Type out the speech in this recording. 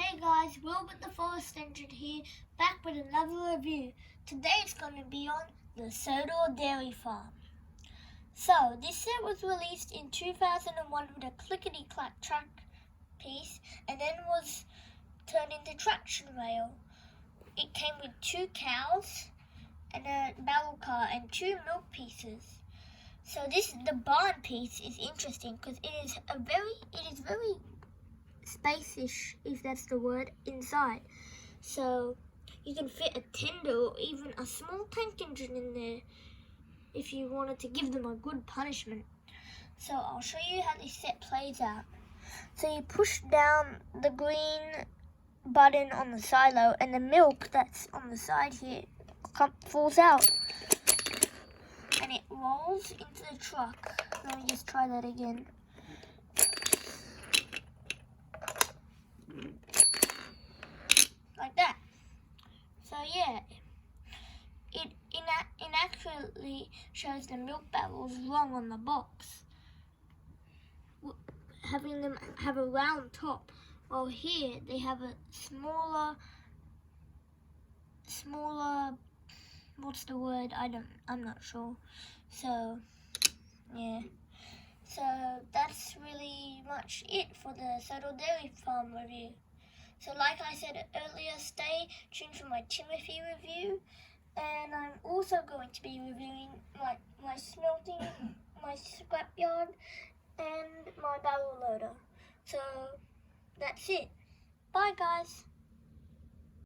Hey guys, Will with the Forest Engine here, back with another review. Today it's going to be on the Sodor Dairy Farm. So, this set was released in 2001 with a clickety-clack track piece and then was turned into traction rail. It came with 2 cows and a barrel car and 2 milk pieces. So the barn piece is interesting because it is very spacious, if that's the word, inside. So you can fit a tender or even a small tank engine in there if you wanted to give them a good punishment. So I'll show you how this set plays out. So you push down the green button on the silo and the milk that's on the side here falls out and it rolls into the truck. Let me just try that again. Like that. So yeah, it inaccurately shows the milk barrels wrong on the box, having them have a round top, while here they have a smaller, what's the word? I'm not sure. So yeah. So that's really much it for the Sodor Dairy Farm review. So like I said earlier, stay tuned for my Timothy review, and I'm also going to be reviewing my smelting, my scrapyard, and my barrel loader. So that's it. Bye guys.